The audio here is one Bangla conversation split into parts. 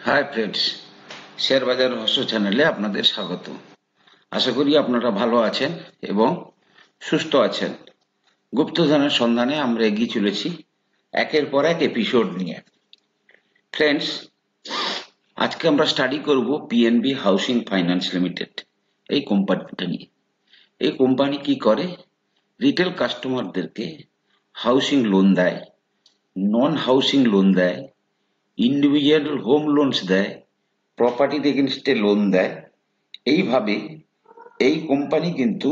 হাই ফ্রেন্ডস, শেয়ার বাজার রহস্য চ্যানেলে আপনাদের স্বাগত। আশা করি আপনারা ভালো আছেন এবং সুস্থ আছেন। গুপ্তধনের সন্ধানে আমরা এগিয়ে চলেছি একের পর এক এপিসোড নিয়ে। ফ্রেন্ডস, আজকে আমরা স্টাডি করব পিএনবি হাউসিং ফাইন্যান্স লিমিটেড এই কোম্পানিটা নিয়ে। এই কোম্পানি কি করে? রিটেল কাস্টমারদেরকে হাউসিং লোন দেয়, নন হাউসিং লোন দেয়, ইন্ডিভিজুয়াল হোম লোনস দেয়, প্রপার্টির এগেনস্টে লোন দেয়। এইভাবে এই কোম্পানি কিন্তু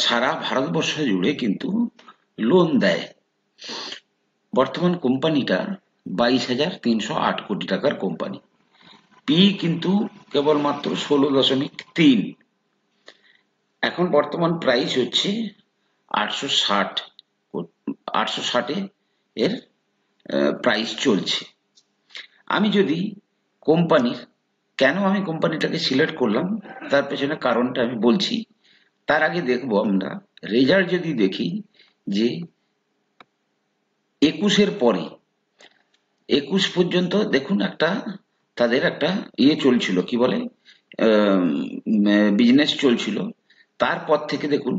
সারা ভারতবর্ষ জুড়ে কিন্তু লোন দেয়। বর্তমান কোম্পানিটা 22,308 কোটি টাকার কোম্পানি। পি কিন্তু কেবলমাত্র 16.3। এখন বর্তমান প্রাইস হচ্ছে 860। 860 এর প্রাইস চলছে। আমি যদি কোম্পানির কেন আমি কোম্পানিটাকে সিলেক্ট করলাম তার পেছনে কারণটা আমি বলছি। তার আগে দেখবো আমরা রেজাল্ট যদি দেখি যে 21-এর পরে 21 পর্যন্ত দেখুন তাদের একটা চলছিল, কি বলে, বিজনেস চলছিল। তারপর থেকে দেখুন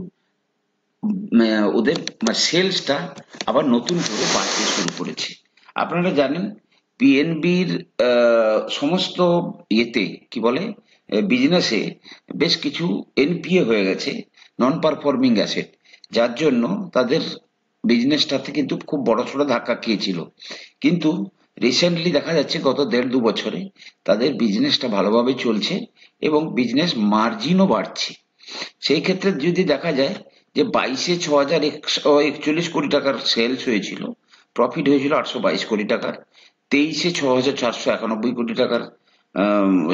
ওদের সেলসটা আবার নতুন করে বাড়তে শুরু করেছে। আপনারা জানেন পিএনবির সমস্ত কি বলে, বিজনেসে বেশ কিছু এনপিএ হয়ে গেছে, নন পারফর্মিং অ্যাসেট, যার জন্য তাদের বিজনেসটাতে কিন্তু খুব বড়সড় ধাক্কা খেয়েছিল। কিন্তু রিসেন্টলি দেখা যাচ্ছে গত 1.5-2 বছরে তাদের বিজনেসটা ভালোভাবে চলছে এবং বিজনেস মার্জিনও বাড়ছে। সেই ক্ষেত্রে যদি দেখা যায় যে 22-এ 6,141 কোটি টাকার সেলস হয়েছিল, প্রফিট হয়েছিল 822 কোটি টাকার। 23-এ 6,491 কোটি টাকার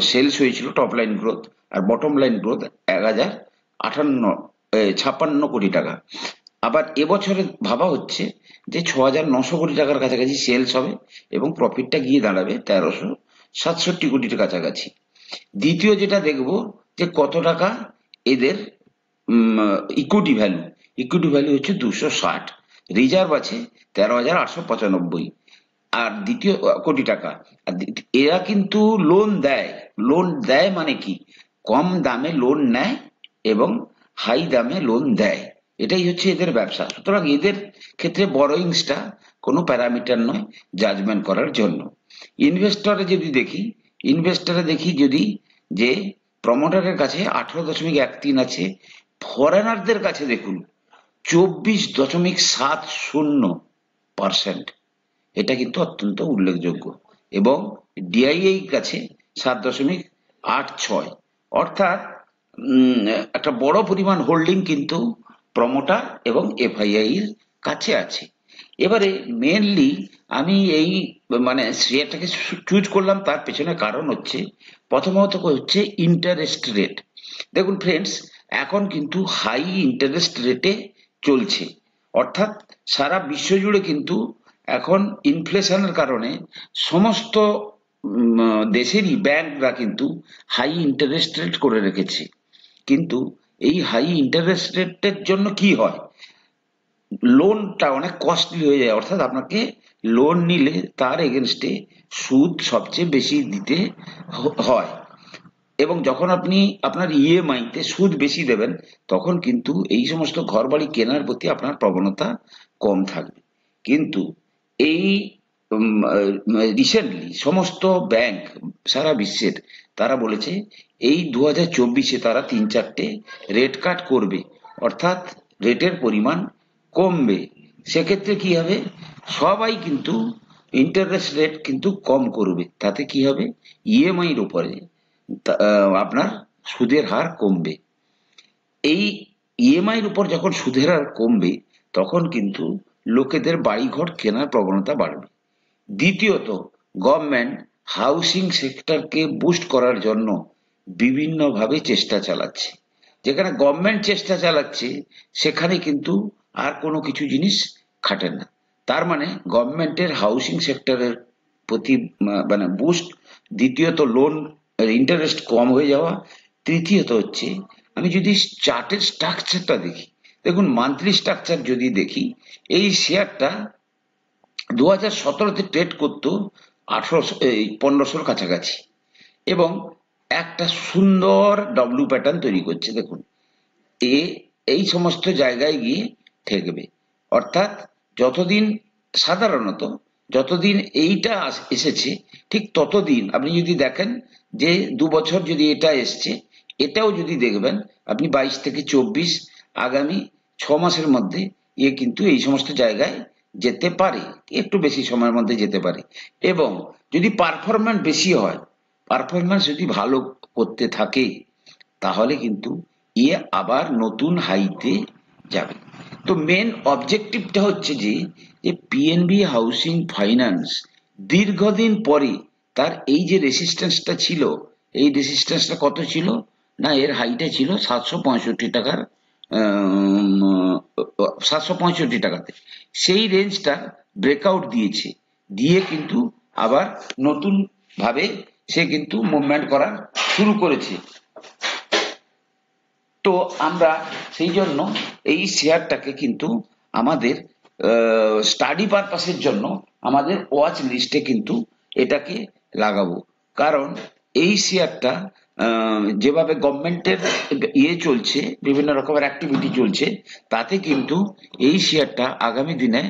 সেলস হয়েছিল, টপ লাইন গ্রোথ, আর বটম লাইন গ্রোথ 1,056 কোটি টাকা। আবার এবছরে ভাবা হচ্ছে যে 6,900 কোটি টাকার কাছাকাছি সেলস হবে এবং প্রফিটটা গিয়ে দাঁড়াবে 1,367 কোটির কাছাকাছি। দ্বিতীয় যেটা দেখবো যে কত টাকা এদের ইকুইটি ভ্যালু। ইকুইটি ভ্যালু হচ্ছে 260, রিজার্ভ আছে 13,895 আর দ্বিতীয় কোটি টাকা। আর এরা কিন্তু লোন দেয়। লোন দেয় মানে কি? কম দামে লোন নেয় এবং হাই দামে লোন দেয়। এটাই হচ্ছে এদের ব্যবসা। সুতরাং এদের ক্ষেত্রে বরোয়িংসটা কোনো প্যারামিটার নয় জাজমেন্ট করার জন্য। ইনভেস্টরে দেখি যদি যে প্রমোটারের কাছে 18.13 আছে, ফরেনারদের কাছে দেখুন 24.70%। এটা কিন্তু অত্যন্ত উল্লেখযোগ্য। এবং ডিআইএই কাছে 7.86। অর্থাৎ একটা বড় পরিমাণ হোল্ডিং কিন্তু প্রমোটার এবং এফআইআই এর কাছে আছে। এবারে মেনলি আমি এই শেয়ারটাকে চুজ করলাম, তার পেছনে কারণ হচ্ছে প্রথমত হচ্ছে ইন্টারেস্ট রেট। দেখুন ফ্রেন্ডস, এখন কিন্তু হাই ইন্টারেস্ট রেটে চলছে। অর্থাৎ সারা বিশ্ব জুড়ে কিন্তু এখন ইনফ্লেশনের কারণে সমস্ত দেশেরই ব্যাংকরা কিন্তু হাই ইন্টারেস্ট রেট করে রেখেছে। কিন্তু এই হাই ইন্টারেস্ট রেটের জন্য কি হয়? লোনটা অনেক কস্টলি হয়ে যায়। অর্থাৎ আপনাকে লোন নিলে তার এগেনস্টে সুদ সবচেয়ে বেশি দিতে হয় এবং যখন আপনি আপনার ইএমআইতে সুদ বেশি দেবেন তখন কিন্তু এই সমস্ত ঘর বাড়ি কেনার প্রতি আপনার প্রবণতা কম থাকবে। কিন্তু এই রিসেন্টলি সমস্ত ব্যাংক সারা বিশ্বের তারা বলেছে এই 2024-এ তারা 3-4টে রেট কাট করবে, অর্থাৎ রেটের পরিমাণ কমবে। সেক্ষেত্রে কি হবে? সবাই কিন্তু ইন্টারেস্ট রেট কিন্তু কম করবে। তাতে কি হবে? ইএমআইর উপরে আপনার সুদের হার কমবে। এই ইএমআইর উপর যখন সুদের হার কমবে তখন কিন্তু লোকেদের বাড়িঘর কেনার প্রবণতা বাড়বে। দ্বিতীয়ত, গভর্নমেন্ট হাউসিং সেক্টরকে বুস্ট করার জন্য বিভিন্নভাবে চেষ্টা চালাচ্ছে। যেখানে গভর্নমেন্ট চেষ্টা চালাচ্ছে সেখানে কিন্তু আর কোনো কিছু জিনিস খাটে না। তার মানে গভর্নমেন্টের হাউসিং সেক্টরের প্রতি বুস্ট। দ্বিতীয়ত, লোন ইন্টারেস্ট কম হয়ে যাওয়া। তৃতীয়ত হচ্ছে, আমি যদি চার্টের স্ট্রাকচারটা দেখি, দেখুন মান্থলি স্ট্রাকচার যদি দেখি, এই শেয়ারটা 2017-তে ট্রেড করতো 1500-র কাছাকাছি এবং একটা সুন্দর ডব্লিউ প্যাটার্ন তৈরি করছে। দেখুন এ এই সমস্ত জায়গায় গিয়ে ঠেকবে, অর্থাৎ যতদিন সাধারণত যতদিন এইটা এসেছে ঠিক ততদিন আপনি যদি দেখেন যে 2 বছর যদি এটা এসছে, এটাও যদি দেখবেন আপনি 22 থেকে 24 আগামী 6 মাসের মধ্যে কিন্তু এই সমস্ত জায়গায় যেতে পারে, একটু বেশি সময়ের মধ্যে যেতে পারে। এবং যদি পারফরম্যান্স বেশি হয়, পারফরম্যান্স যদি ভালো করতে থাকে, তাহলে কিন্তু আবার নতুন হাইতে যাবে। তো মেন অবজেক্টিভটা হচ্ছে যে পিএনবি হাউসিং ফাইন্যান্স দীর্ঘদিন পরে তার এই যে রেসিস্ট্যান্সটা ছিল, এই রেসিস্ট্যান্সটা কত ছিল না, এর হাইটা ছিল 765 টাকার, 765 টাকাতে সেই রেঞ্জটা ব্রেকআউট দিয়েছে, দিয়ে কিন্তু আবার নতুন ভাবে সে কিন্তু মুভমেন্ট করা শুরু করেছে। তো আমরা সেই জন্য এই শেয়ারটাকে কিন্তু আমাদের স্টাডি পারপাসের জন্য আমাদের ওয়াচ লিস্টে কিন্তু এটাকে লাগাবো। কারণ এই শেয়ারটা যেভাবে গভর্নমেন্টের চলছে, বিভিন্ন রকমের অ্যাক্টিভিটি চলছে, তাতে কিন্তু এই শেয়ারটা আগামী দিনে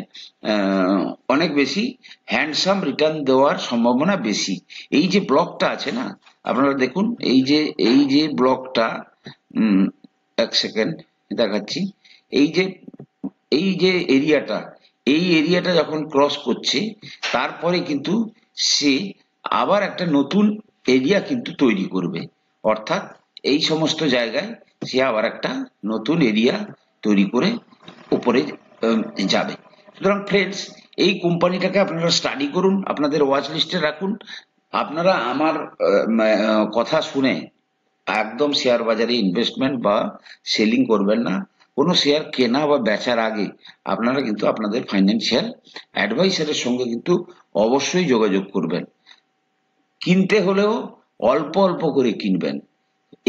অনেক বেশি হ্যান্ডসাম রিটার্ন দেওয়ার সম্ভাবনা বেশি। এই যে ব্লকটা আছে না, আপনারা দেখুন এই যে ব্লকটা, এক সেকেন্ড দেখাচ্ছি, এই যে এরিয়াটা যখন ক্রস করছে, তারপরে কিন্তু সে আবার একটা নতুন এরিয়া কিন্তু তৈরি করবে, অর্থাৎ এই সমস্ত জায়গায় সে আবার একটা নতুন এরিয়া তৈরি করে উপরে যাবে। সুতরাং ফ্রেন্ডস, এই কোম্পানিটাকে আপনারা স্টাডি করুন, আপনাদের ওয়াচ লিস্টে রাখুন। আপনারা আমার কথা শুনে একদম শেয়ার বাজারে ইনভেস্টমেন্ট বা সেলিং করবেন না। কোনো শেয়ার কেনা বা বেচার আগে আপনারা কিন্তু আপনাদের ফাইন্যান্সিয়াল অ্যাডভাইসারের সঙ্গে কিন্তু অবশ্যই যোগাযোগ করবেন। কিনতে হলেও অল্প অল্প করে কিনবেন,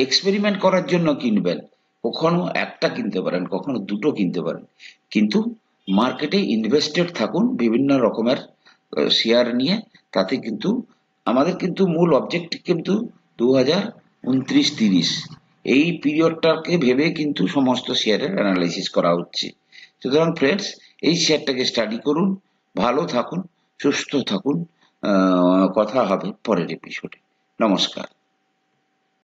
এক্সপেরিমেন্ট করার জন্য কিনবেন। কখনো একটা কিনতে পারেন, কখনো দুটো কিনতে পারেন, কিন্তু মার্কেটে ইনভেস্টেড থাকুন বিভিন্ন রকমের শেয়ার নিয়ে। তাতে কিন্তু আমাদের কিন্তু মূল অবজেক্টিভ কিন্তু 2029-30 এই পিরিয়ডটাকে ভেবে কিন্তু সমস্ত শেয়ারের অ্যানালাইসিস করা হচ্ছে। সুতরাং ফ্রেন্ডস, এই শেয়ারটাকে স্টাডি করুন, ভালো থাকুন, সুস্থ থাকুন। কথা হবে পরের এপিসোডে। নমস্কার।